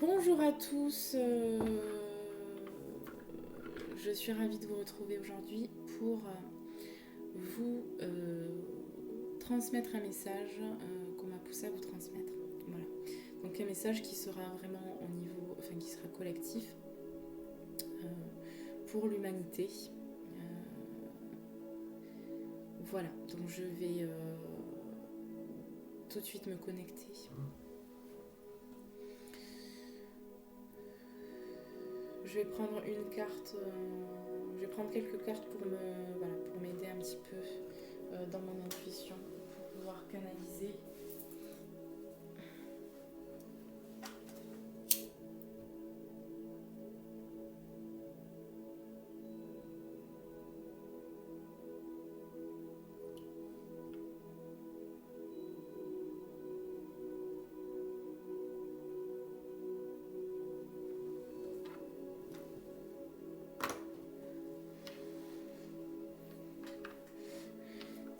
Bonjour à tous, je suis ravie de vous retrouver aujourd'hui pour vous transmettre un message qu'on m'a poussé à vous transmettre. Voilà. Donc un message qui sera vraiment au niveau, enfin qui sera collectif pour l'humanité. Voilà, donc je vais tout de suite me connecter. Je vais prendre une carte, je vais prendre quelques cartes pour m'aider un petit peu dans mon intuition, pour pouvoir canaliser.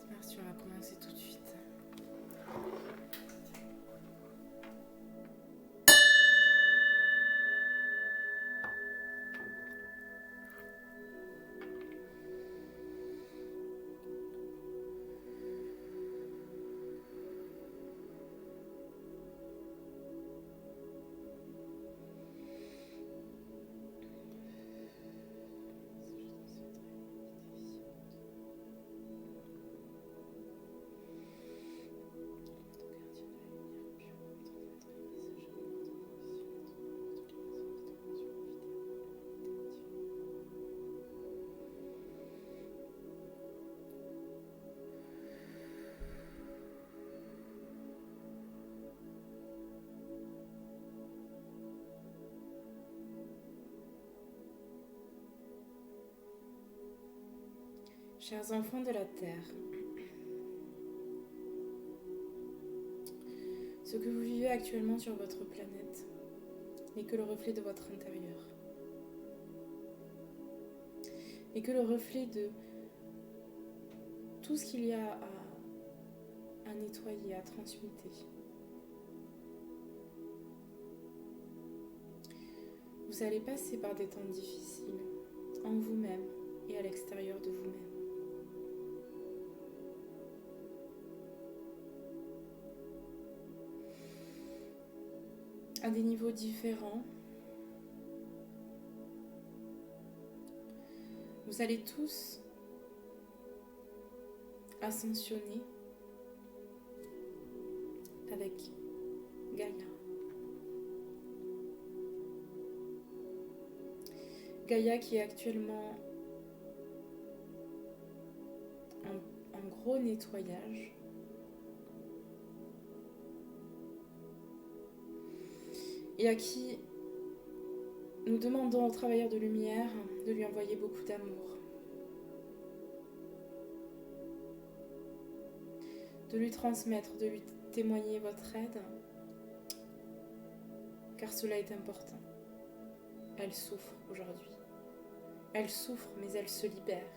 C'est parti, on va commencer tout de suite. Chers enfants de la Terre, ce que vous vivez actuellement sur votre planète n'est que le reflet de votre intérieur. Et que le reflet de tout ce qu'il y a à nettoyer, à transmuter. Vous allez passer par des temps difficiles en vous-même et à l'extérieur de vous-même. À des niveaux différents, vous allez tous ascensionner avec Gaïa. Gaïa qui est actuellement en gros nettoyage. Et à qui nous demandons aux travailleurs de lumière de lui envoyer beaucoup d'amour, de lui transmettre, de lui témoigner votre aide, car cela est important. Elle souffre aujourd'hui. Elle souffre, mais elle se libère.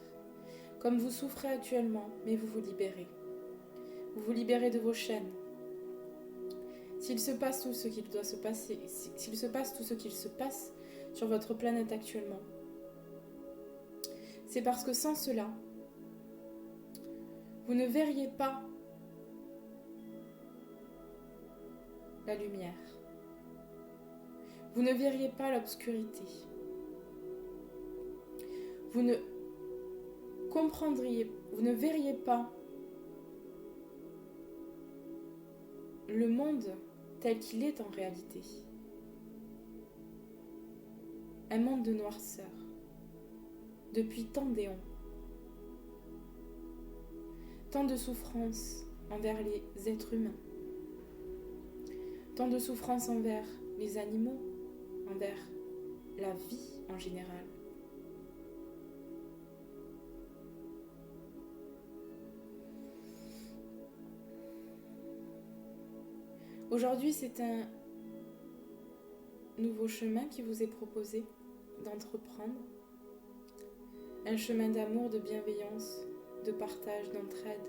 Comme vous souffrez actuellement, mais vous vous libérez. Vous vous libérez de vos chaînes. S'il se passe tout ce qu'il doit se passer, s'il se passe tout ce qu'il se passe sur votre planète actuellement, c'est parce que sans cela, vous ne verriez pas la lumière. Vous ne verriez pas l'obscurité. Vous ne comprendriez, vous ne verriez pas le monde tel qu'il est en réalité. Un monde de noirceur, depuis tant d'éons. Tant de souffrances envers les êtres humains. Tant de souffrances envers les animaux, envers la vie en général. Aujourd'hui, c'est un nouveau chemin qui vous est proposé d'entreprendre. Un chemin d'amour, de bienveillance, de partage, d'entraide.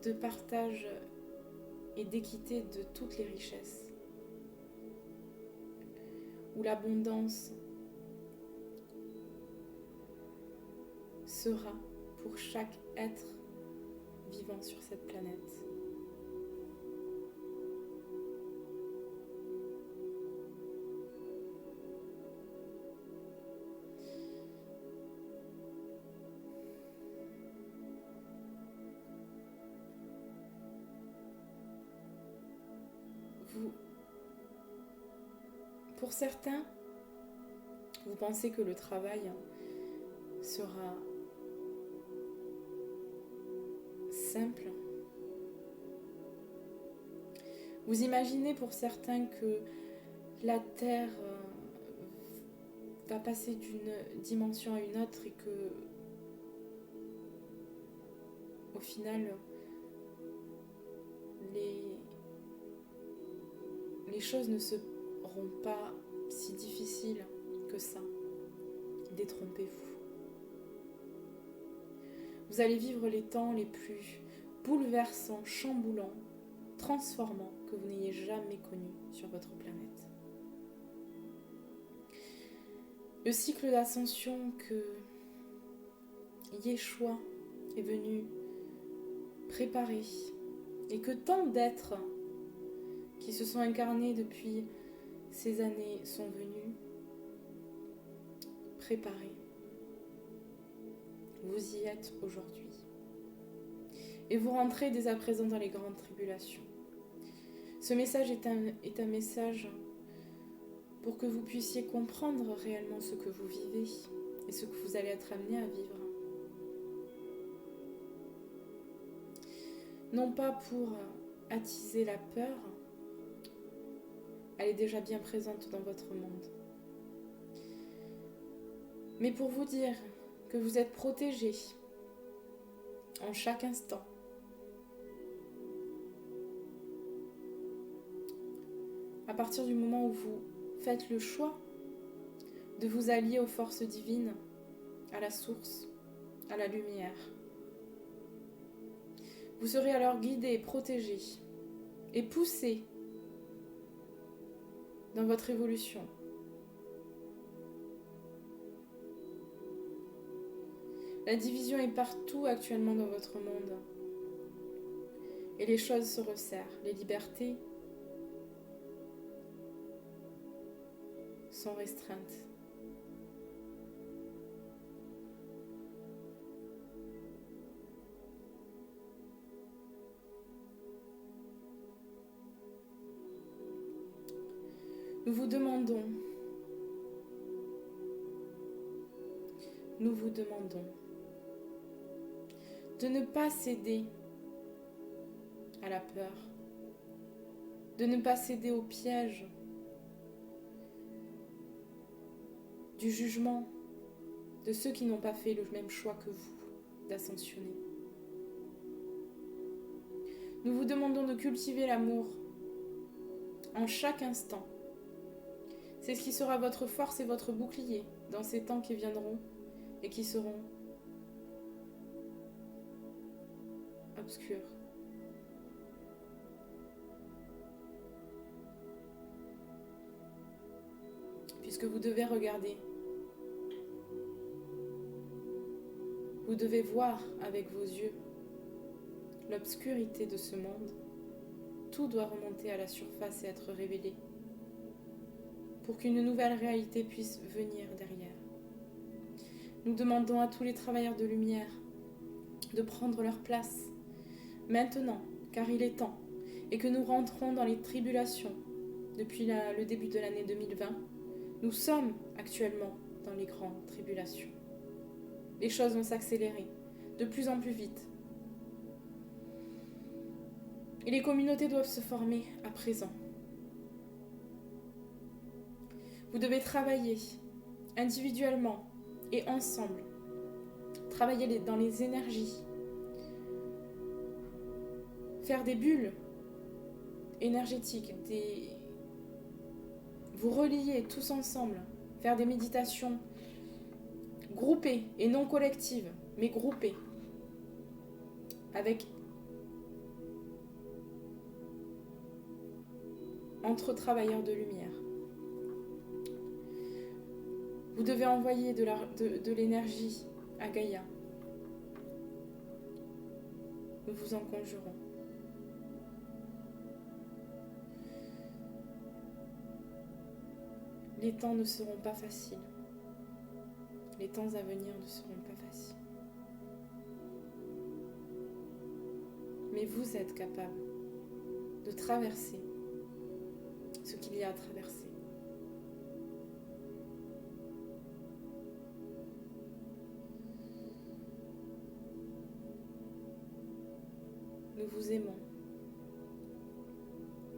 De partage et d'équité de toutes les richesses, où l'abondance sera pour chaque être vivant sur cette planète. Pour certains, vous pensez que le travail sera simple. Vous imaginez pour certains que la Terre va passer d'une dimension à une autre et que, au final, les choses ne seront pas si difficiles que ça. Détrompez-vous. Vous allez vivre les temps les plus bouleversants, chamboulants, transformants que vous n'ayez jamais connus sur votre planète. Le cycle d'ascension que Yeshua est venu préparer et que tant d'êtres qui se sont incarnés depuis ces années sont venus préparer. Vous y êtes aujourd'hui. Et vous rentrez dès à présent dans les grandes tribulations. Ce message est un message pour que vous puissiez comprendre réellement ce que vous vivez et ce que vous allez être amené à vivre. Non pas pour attiser la peur, elle est déjà bien présente dans votre monde, mais pour vous dire que vous êtes protégés en chaque instant. À partir du moment où vous faites le choix de vous allier aux forces divines, à la source, à la lumière, vous serez alors guidés, protégés et poussés dans votre évolution. La division est partout actuellement dans votre monde. Et les choses se resserrent. Les libertés sont restreintes. Nous vous demandons de ne pas céder à la peur, de ne pas céder au piège du jugement de ceux qui n'ont pas fait le même choix que vous d'ascensionner. Nous vous demandons de cultiver l'amour en chaque instant. C'est ce qui sera votre force et votre bouclier dans ces temps qui viendront et qui seront obscurs. Puisque vous devez regarder, vous devez voir avec vos yeux l'obscurité de ce monde. Tout doit remonter à la surface et être révélé pour qu'une nouvelle réalité puisse venir derrière. Nous demandons à tous les travailleurs de lumière de prendre leur place maintenant, car il est temps, et que nous rentrons dans les tribulations. Depuis le début de l'année 2020, nous sommes actuellement dans les grandes tribulations. Les choses vont s'accélérer de plus en plus vite. Et les communautés doivent se former à présent. Vous devez travailler individuellement et ensemble. Travailler dans les énergies. Faire des bulles énergétiques, vous relier tous ensemble. Faire des méditations groupées et non collectives, mais groupées. Avec entre travailleurs de lumière. Vous devez envoyer de l'énergie à Gaïa. Nous vous en conjurons. Les temps ne seront pas faciles. Les temps à venir ne seront pas faciles. Mais vous êtes capable de traverser ce qu'il y a à traverser. Nous vous aimons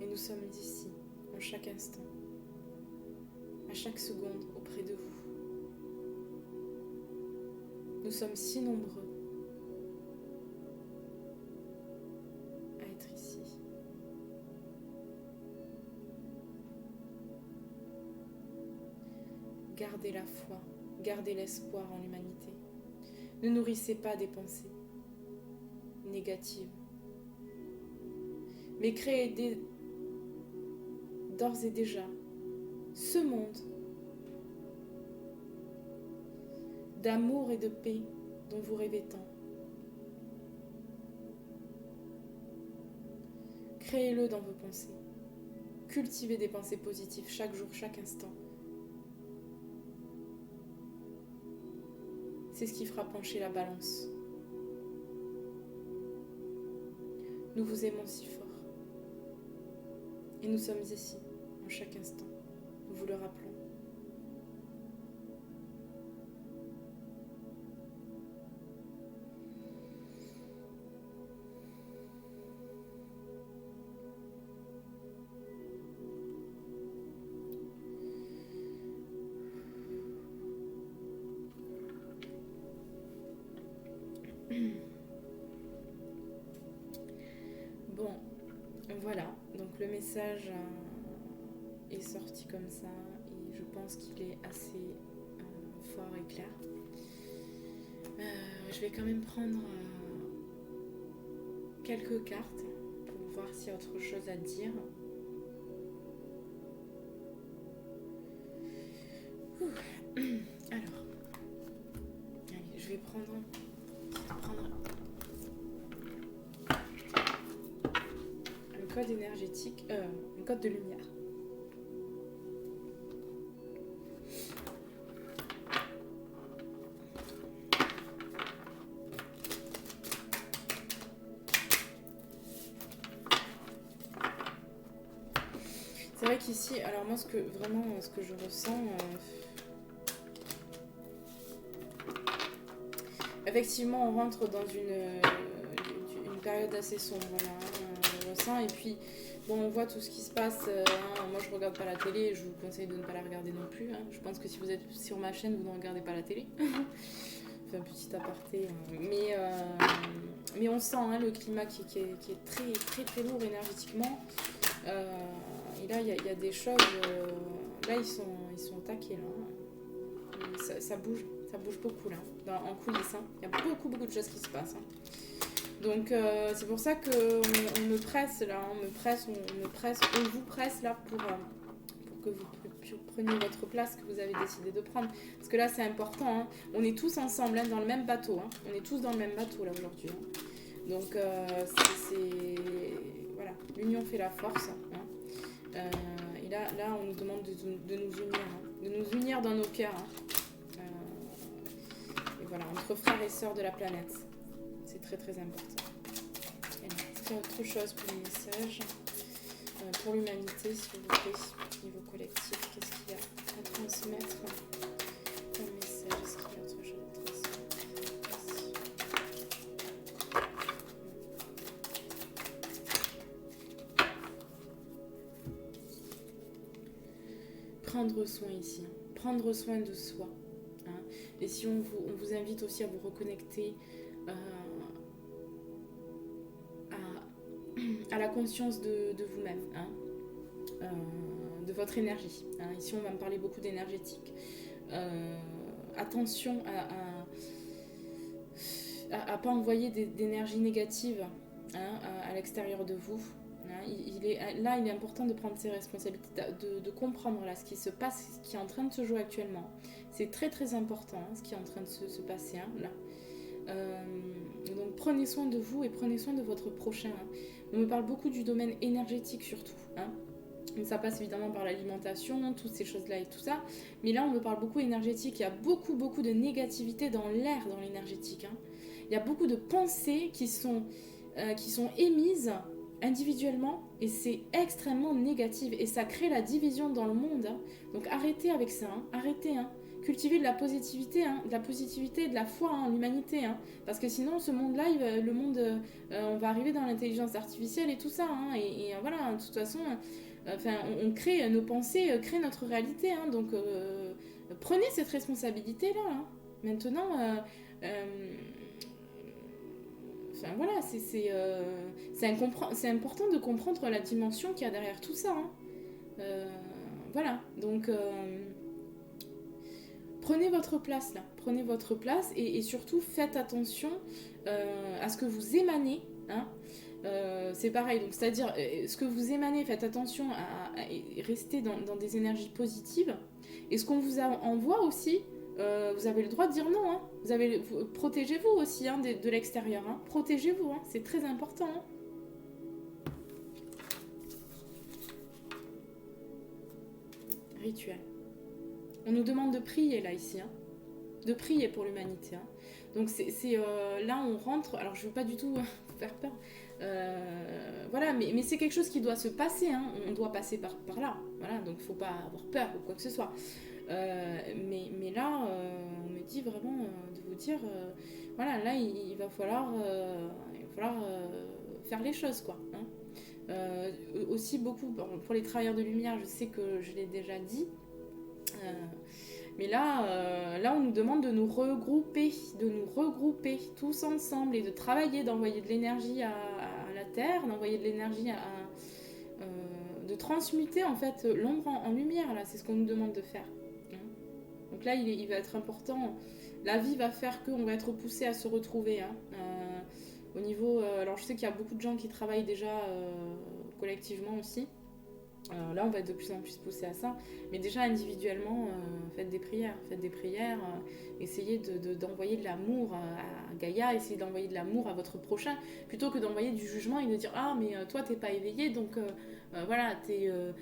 et nous sommes ici en chaque instant, à chaque seconde auprès de vous. Nous sommes si nombreux à être ici. Gardez la foi, gardez l'espoir en l'humanité. Ne nourrissez pas des pensées négatives, mais créez d'ores et déjà ce monde d'amour et de paix dont vous rêvez tant. Créez-le dans vos pensées. Cultivez des pensées positives chaque jour, chaque instant. C'est ce qui fera pencher la balance. Nous vous aimons si fort. Et nous sommes ici, en chaque instant. Nous vous le rappelons. Bon, voilà, donc le message est sorti comme ça et je pense qu'il est assez fort et clair. Je vais quand même prendre quelques cartes pour voir s'il y a autre chose à dire. Alors, allez, je vais prendre un code énergétique, un code de lumière. C'est vrai qu'ici, alors moi ce que je ressens, effectivement on rentre dans une période assez sombre là, je ressens, et puis bon on voit tout ce qui se passe, moi je regarde pas la télé, je vous conseille de ne pas la regarder non plus, je pense que si vous êtes sur ma chaîne vous ne regardez pas la télé, c'est un petit aparté, mais on sent le climat qui est très très très lourd énergétiquement. Et là, il y a des choses. Là, ils sont au taquet. Là. Ça bouge beaucoup là, en coulisses. Il y a beaucoup de choses qui se passent. Donc, c'est pour ça qu'on me presse là. On vous presse là pour que vous preniez votre place que vous avez décidé de prendre. Parce que là, c'est important. On est tous ensemble dans le même bateau. On est tous dans le même bateau là aujourd'hui. Donc, voilà, l'union fait la force. Et là, on nous demande de nous unir, de nous unir dans nos cœurs. Et voilà, entre frères et sœurs de la planète. C'est très très important. Est-ce qu'il y a autre chose pour le message, pour l'humanité, s'il vous plaît, niveau collectif, qu'est-ce qu'il y a à transmettre comme message? Est-ce qu'il y a autre chose à transmettre? Prendre soin ici, prendre soin de soi. Et si on vous invite aussi à vous reconnecter à la conscience de vous-même, de votre énergie. Ici, on va me parler beaucoup d'énergétique. Attention à pas envoyer d'énergie négative à l'extérieur de vous. Hein. Là, il est important de prendre ses responsabilités, de comprendre là, ce qui se passe, ce qui est en train de se jouer actuellement. C'est très très important hein, ce qui est en train de se passer hein, là. Donc prenez soin de vous et prenez soin de votre prochain. Hein. On me parle beaucoup du domaine énergétique surtout. Hein. Donc ça passe évidemment par l'alimentation, toutes ces choses-là et tout ça. Mais là, on me parle beaucoup énergétique. Il y a beaucoup de négativité dans l'air, dans l'énergétique. Hein. Il y a beaucoup de pensées qui sont émises individuellement et c'est extrêmement négatif. Et ça crée la division dans le monde. Hein. Donc arrêtez avec ça. Hein. Arrêtez. Hein. Cultiver de la positivité, hein, et de la foi hein, en l'humanité. Hein, parce que sinon, ce monde-là, le monde, on va arriver dans l'intelligence artificielle et tout ça. Hein, et voilà, de toute façon, on crée nos pensées, crée notre réalité. Hein, donc, prenez cette responsabilité-là. Hein. Maintenant, voilà, c'est important de comprendre la dimension qu'il y a derrière tout ça. Hein. Voilà, donc... prenez votre place là, prenez votre place et surtout faites attention à ce que vous émanez. Hein. C'est pareil, donc c'est-à-dire ce que vous émanez, faites attention à rester dans des énergies positives. Et ce qu'on vous envoie aussi, vous avez le droit de dire non. Hein. Protégez-vous aussi hein, de l'extérieur. Hein. Protégez-vous, hein. C'est très important. Hein. Rituel. On nous demande de prier là ici, hein. De prier pour l'humanité. Hein. Donc là on rentre, alors je veux pas du tout vous faire peur, voilà, mais c'est quelque chose qui doit se passer, hein. On doit passer par là, voilà, donc faut pas avoir peur ou quoi que ce soit. Mais là, on me dit vraiment de vous dire, voilà, là il va falloir faire les choses quoi. Hein. Aussi beaucoup pour les travailleurs de lumière, je sais que je l'ai déjà dit. Mais là, on nous demande de nous regrouper tous ensemble et de travailler, d'envoyer de l'énergie à la Terre, d'envoyer de l'énergie de transmuter en fait l'ombre en lumière. Là, c'est ce qu'on nous demande de faire. Donc là, il va être important. La vie va faire qu'on va être poussé à se retrouver. Hein. Au niveau, alors je sais qu'il y a beaucoup de gens qui travaillent déjà collectivement aussi. Là, on va être de plus en plus poussé à ça. Mais déjà, individuellement, faites des prières. Essayez d'envoyer de l'amour à Gaïa, essayez d'envoyer de l'amour à votre prochain, plutôt que d'envoyer du jugement et de dire « Ah, mais toi, t'es pas éveillé, donc voilà, t'es un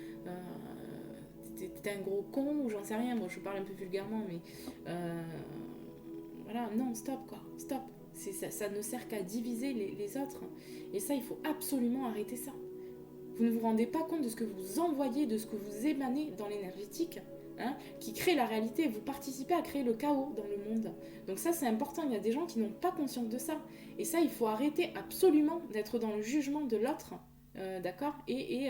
gros con, ou j'en sais rien. » Moi, je parle un peu vulgairement, mais voilà, non, stop, quoi. Stop. Ça ne sert qu'à diviser les autres. Et ça, il faut absolument arrêter ça. Vous ne vous rendez pas compte de ce que vous envoyez, de ce que vous émanez dans l'énergétique, hein, qui crée la réalité. Vous participez à créer le chaos dans le monde. Donc ça, c'est important. Il y a des gens qui n'ont pas conscience de ça. Et ça, il faut arrêter absolument d'être dans le jugement de l'autre, d'accord, et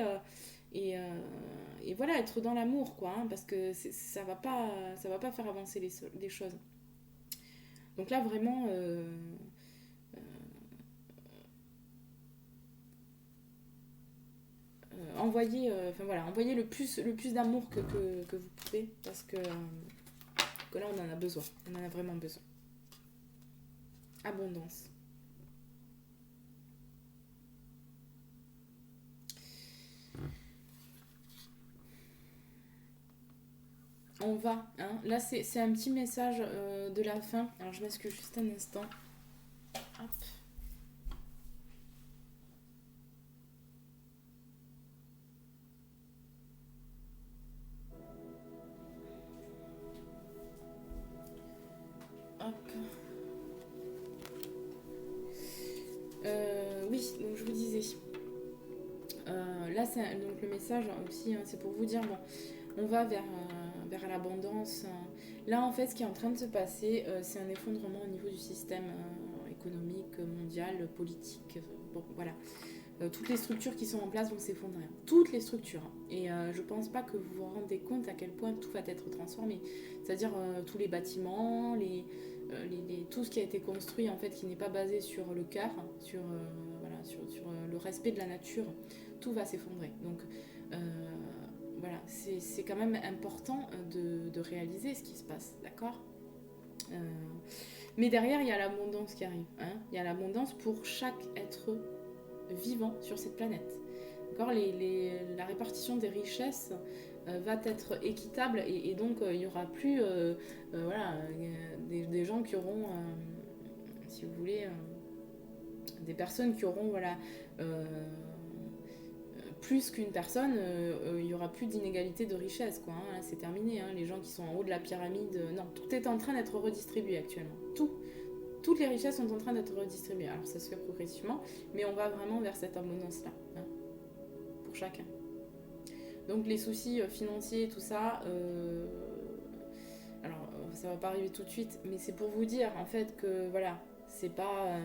voilà, être dans l'amour, quoi, hein, parce que ça va pas faire avancer les choses. Donc là, vraiment... envoyez le plus d'amour que vous pouvez, parce que là on en a besoin, on en a vraiment besoin. Abondance. On va, hein. Là c'est un petit message de la fin, alors je m'excuse juste un instant. Hop. Oui, donc je vous disais. Là, donc le message aussi, hein, c'est pour vous dire, bon, on va vers l'abondance. Là, en fait, ce qui est en train de se passer, c'est un effondrement au niveau du système économique, mondial, politique. Bon, voilà. Toutes les structures qui sont en place vont s'effondrer. Toutes les structures. Et je pense pas que vous vous rendez compte à quel point tout va être transformé. C'est-à-dire tous les bâtiments, tout ce qui a été construit, en fait, qui n'est pas basé sur le cœur, sur le respect de la nature, tout va s'effondrer. Donc, voilà, c'est quand même important de réaliser ce qui se passe, d'accord ? Mais derrière, il y a l'abondance qui arrive. Hein, il y a l'abondance pour chaque être vivant sur cette planète. D'accord, la répartition des richesses va être équitable et donc il n'y aura plus voilà, des gens qui auront, si vous voulez, des personnes qui auront voilà, plus qu'une personne, il n'y aura plus d'inégalité de richesse, quoi. Hein. Là, c'est terminé. Hein. Les gens qui sont en haut de la pyramide, non, tout est en train d'être redistribué actuellement. Toutes les richesses sont en train d'être redistribuées. Alors ça se fait progressivement, mais on va vraiment vers cette abondance-là, hein, pour chacun. Donc les soucis financiers, tout ça, alors ça va pas arriver tout de suite, mais c'est pour vous dire en fait que voilà, c'est pas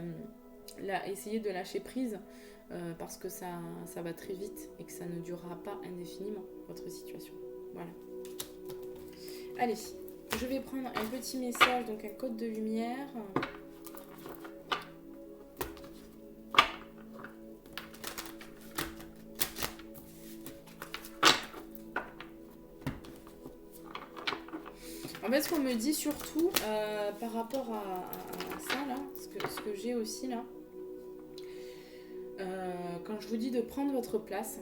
là, essayez de lâcher prise parce que ça va très vite et que ça ne durera pas indéfiniment votre situation. Voilà. Allez, je vais prendre un petit message, donc un code de lumière. En fait, ce qu'on me dit surtout par rapport à ça, là, ce que j'ai aussi là, quand je vous dis de prendre votre place,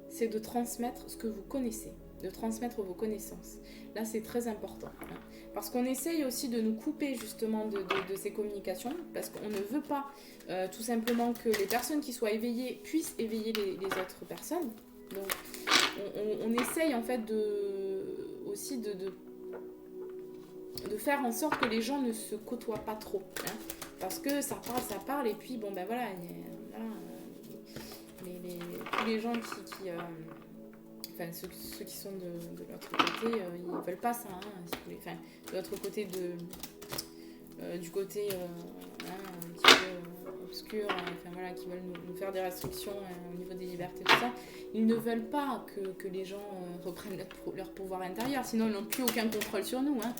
c'est de transmettre ce que vous connaissez, de transmettre vos connaissances. Là, c'est très important. Hein, parce qu'on essaye aussi de nous couper justement de ces communications, parce qu'on ne veut pas tout simplement que les personnes qui soient éveillées puissent éveiller les autres personnes. Donc, on essaye en fait aussi de faire en sorte que les gens ne se côtoient pas trop. Hein, parce que ça parle, et puis bon ben voilà, là, tous les gens qui enfin ceux qui sont de l'autre côté, ils ne veulent pas ça, hein, si vous voulez. Enfin, de l'autre côté du côté un petit peu obscur, enfin voilà, qui veulent nous faire des restrictions au niveau des libertés, tout ça. Ils ne veulent pas que les gens reprennent leur pouvoir intérieur, sinon ils n'ont plus aucun contrôle sur nous. Hein.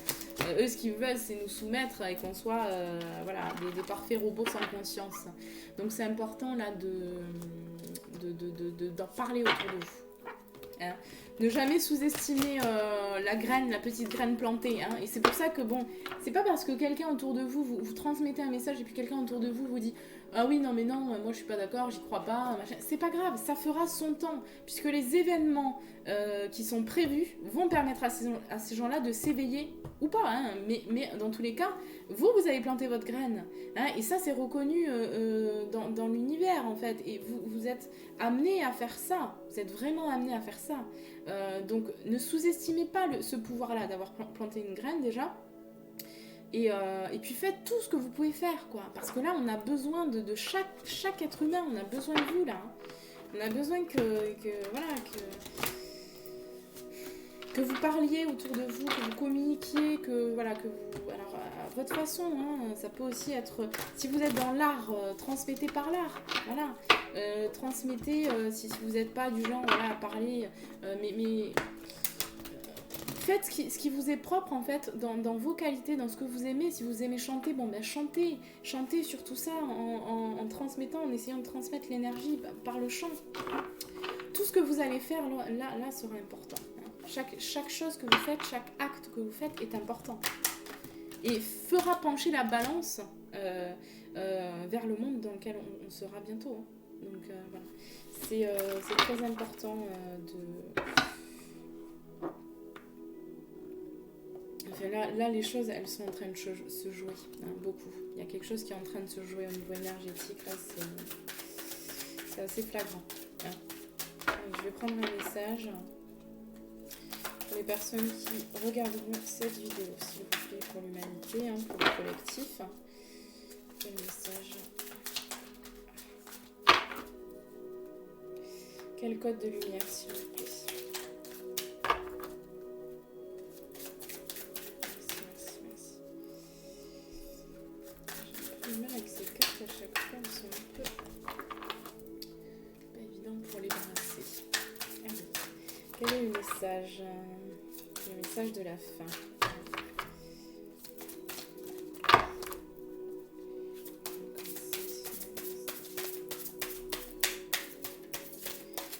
Eux, ce qu'ils veulent, c'est nous soumettre et qu'on soit voilà, des parfaits robots sans conscience. Donc c'est important là d'en parler autour de vous. Hein. Ne jamais sous-estimer la petite graine plantée. Hein. Et c'est pour ça que bon, c'est pas parce que quelqu'un autour de vous transmettez un message et puis quelqu'un autour de vous dit ah oui, non, mais non, moi je suis pas d'accord, j'y crois pas, machin. C'est pas grave, ça fera son temps, puisque les événements qui sont prévus vont permettre à ces gens-là de s'éveiller ou pas, hein. Mais dans tous les cas, vous avez planté votre graine, hein, et ça c'est reconnu dans l'univers en fait, et vous êtes amené à faire ça, vous êtes vraiment amené à faire ça. Donc ne sous-estimez pas ce pouvoir-là d'avoir planté une graine déjà. Et puis faites tout ce que vous pouvez faire, quoi. Parce que là, on a besoin de chaque être humain, on a besoin de vous, là. Hein. On a besoin que vous parliez autour de vous, que vous communiquiez, que vous... Alors, à votre façon, hein, ça peut aussi être... Si vous êtes dans l'art, transmettez par l'art, voilà. Transmettez, si vous n'êtes pas du genre, voilà, à parler, mais faites ce qui vous est propre en fait dans vos qualités, dans ce que vous aimez. Si vous aimez chanter, bon ben chantez sur tout ça en transmettant, en essayant de transmettre l'énergie par le chant. Tout ce que vous allez faire là sera important. Chaque chose que vous faites, chaque acte que vous faites est important et fera pencher la balance vers le monde dans lequel on sera bientôt. Hein. Donc voilà, c'est très important Enfin, là, les choses, elles sont en train de se jouer, hein, beaucoup. Il y a quelque chose qui est en train de se jouer au niveau énergétique, là, c'est assez flagrant. Hein. Je vais prendre un message pour les personnes qui regarderont cette vidéo, s'il vous plaît, pour l'humanité, hein, pour le collectif. Quel message? Quel code de lumière, s'il vous plaît? Avec ces cartes à chaque fois, elles sont un peu pas évidentes pour les brasser. Allez. Quel est le message? Le message de la fin.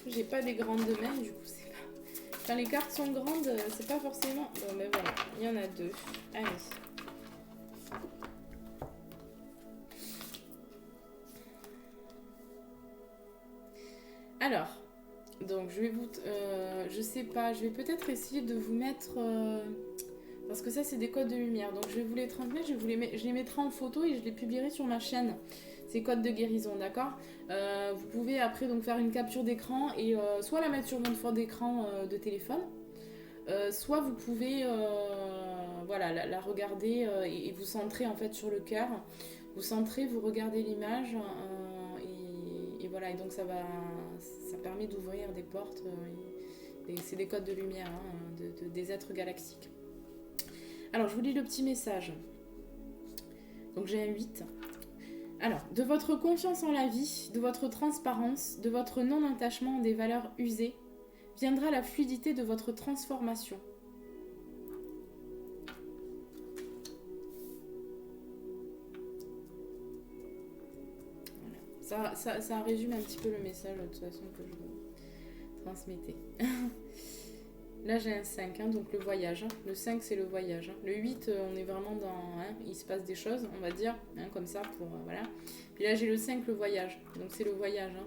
J'ai pas des grandes mains, du coup c'est pas... Quand les cartes sont grandes, c'est pas forcément... Bon ben voilà, il y en a deux. Allez. Alors, donc je sais pas, je vais peut-être essayer de vous mettre... parce que ça, c'est des codes de lumière. Donc, je vais vous les transmettre, je les mettrai en photo et je les publierai sur ma chaîne. Ces codes de guérison, d'accord. Vous pouvez après donc faire une capture d'écran et soit la mettre sur votre fond d'écran de téléphone, soit vous pouvez voilà, la regarder et vous centrer en fait sur le cœur. Vous centrez, vous regardez l'image et voilà. Et donc ça permet d'ouvrir des portes. Et c'est des codes de lumière hein, des êtres galactiques. Alors je vous lis le petit message. Donc j'ai un 8. Alors, de votre confiance en la vie, de votre transparence, de votre non-attachement des valeurs usées, viendra la fluidité de votre transformation. Voilà. Ça résume un petit peu le message de toute façon que je vous transmettais. Là j'ai un 5, hein, donc le voyage. Le 5 c'est le voyage. Le 8 on est vraiment dans... Hein, il se passe des choses, on va dire, hein, comme ça, pour... voilà. Puis là j'ai le 5, le voyage. Donc c'est le voyage. Hein.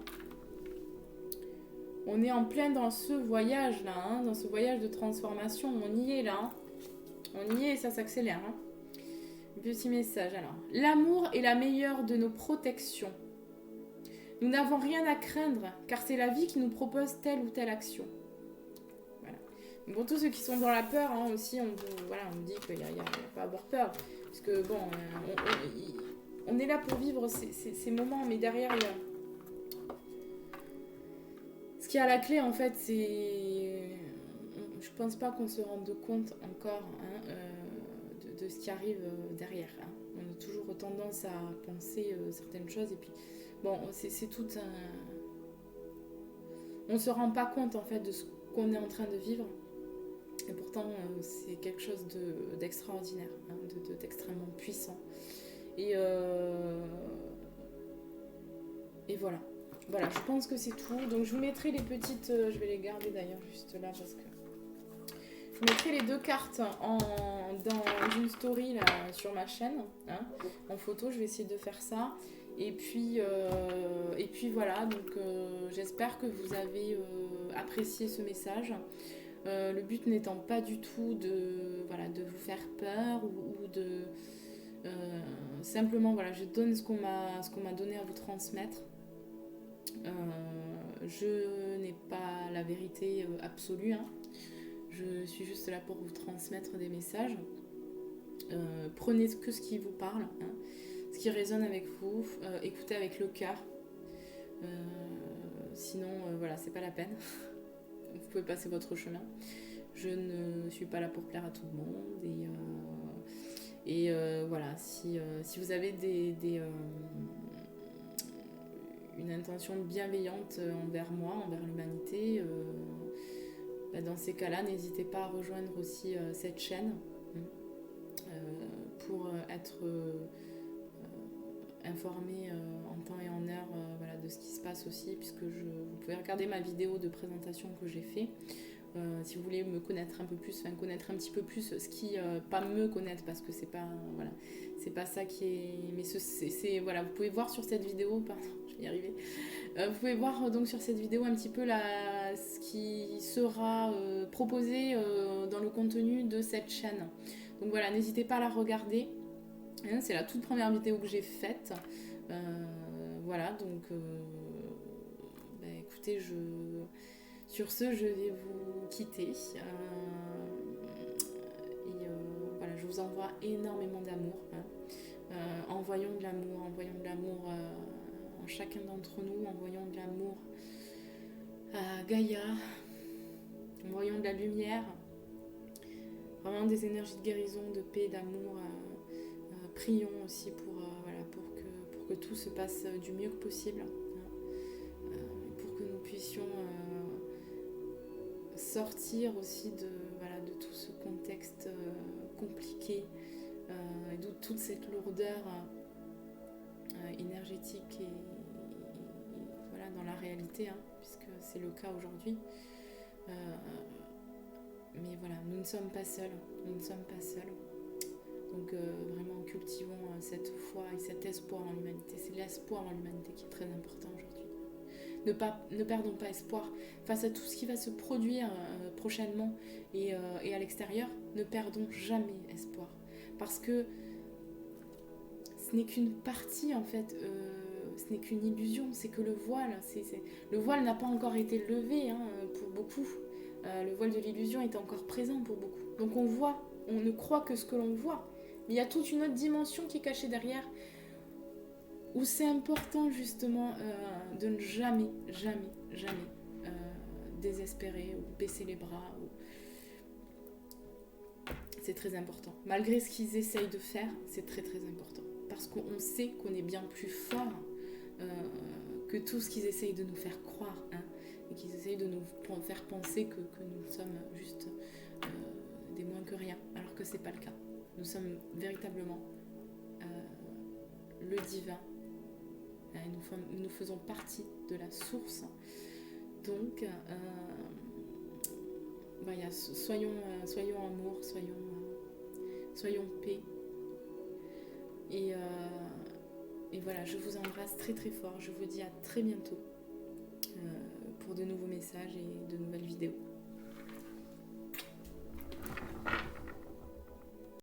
On est en plein dans ce voyage là, hein, dans ce voyage de transformation. On y est là. Hein. On y est et ça s'accélère. Hein. Petit message alors. L'amour est la meilleure de nos protections. Nous n'avons rien à craindre car c'est la vie qui nous propose telle ou telle action. Pour tous ceux qui sont dans la peur, hein, aussi, on vous dit qu'il n'y a pas à avoir peur. Parce que, bon, on est là pour vivre ces moments, mais derrière, il y a... Ce qui est à la clé, en fait, c'est... Je pense pas qu'on se rende compte encore hein, de ce qui arrive derrière. Hein. On a toujours tendance à penser certaines choses, et puis, bon, c'est tout un... On se rend pas compte, en fait, de ce qu'on est en train de vivre. Et pourtant, c'est quelque chose d'extraordinaire, hein, d'extrêmement puissant. Et voilà. Voilà, je pense que c'est tout. Donc, je vous mettrai les petites... je vais les garder d'ailleurs juste là parce que... Je vous mettrai les 2 cartes dans une story là, sur ma chaîne, hein, en photo. Je vais essayer de faire ça. Et puis voilà. Donc, j'espère que vous avez apprécié ce message. Le but n'étant pas du tout de vous faire peur ou de simplement voilà, je donne ce qu'on m'a donné à vous transmettre. Je n'ai pas la vérité absolue, hein. Je suis juste là pour vous transmettre des messages. Prenez que ce qui vous parle, hein, ce qui résonne avec vous, écoutez avec le cœur. Sinon, voilà, c'est pas la peine. Vous pouvez passer votre chemin. Je ne suis pas là pour plaire à tout le monde. Et voilà, si vous avez une intention bienveillante envers moi, envers l'humanité, dans ces cas-là, n'hésitez pas à rejoindre aussi cette chaîne pour être informé en temps et en heure voilà, de ce qui se passe aussi, puisque vous pouvez regarder ma vidéo de présentation que j'ai fait. Si vous voulez me connaître un peu plus, enfin connaître un petit peu plus ce qui, pas me connaître parce que c'est pas, voilà, c'est pas ça qui est, mais c'est voilà, vous pouvez voir sur cette vidéo, pardon, je vais y arriver, vous pouvez voir donc sur cette vidéo un petit peu ce qui sera proposé dans le contenu de cette chaîne. Donc voilà, n'hésitez pas à la regarder. C'est la toute première vidéo que j'ai faite. Voilà, donc écoutez, sur ce, je vais vous quitter. Voilà, je vous envoie énormément d'amour. Hein. Envoyons de l'amour en chacun d'entre nous, envoyons de l'amour à Gaïa, envoyons de la lumière, vraiment des énergies de guérison, de paix, d'amour. Prions aussi pour que tout se passe du mieux que possible, hein, pour que nous puissions sortir aussi de tout ce contexte compliqué et de toute cette lourdeur énergétique et voilà, dans la réalité, hein, puisque c'est le cas aujourd'hui. Mais voilà, nous ne sommes pas seuls, Donc vraiment cultivons cette foi et cet espoir en l'humanité. C'est l'espoir en l'humanité qui est très important aujourd'hui. Ne perdons pas espoir. Face à tout ce qui va se produire prochainement et à l'extérieur, ne perdons jamais espoir. Parce que ce n'est qu'une partie en fait, ce n'est qu'une illusion, c'est que le voile. Le voile n'a pas encore été levé pour beaucoup. Le voile de l'illusion est encore présent pour beaucoup. Donc on ne croit que ce que l'on voit. Mais il y a toute une autre dimension qui est cachée derrière, où c'est important justement de ne jamais désespérer ou baisser les bras. C'est très important. Malgré ce qu'ils essayent de faire, c'est très très important. Parce qu'on sait qu'on est bien plus fort que tout ce qu'ils essayent de nous faire croire. Et qu'ils essayent de nous faire penser que nous sommes juste des moins que rien. Alors que c'est pas le cas. Nous sommes véritablement le divin. Nous faisons partie de la source. Donc, soyons amour, soyons paix. Et voilà, je vous embrasse très très fort. Je vous dis à très bientôt pour de nouveaux messages et de nouvelles vidéos.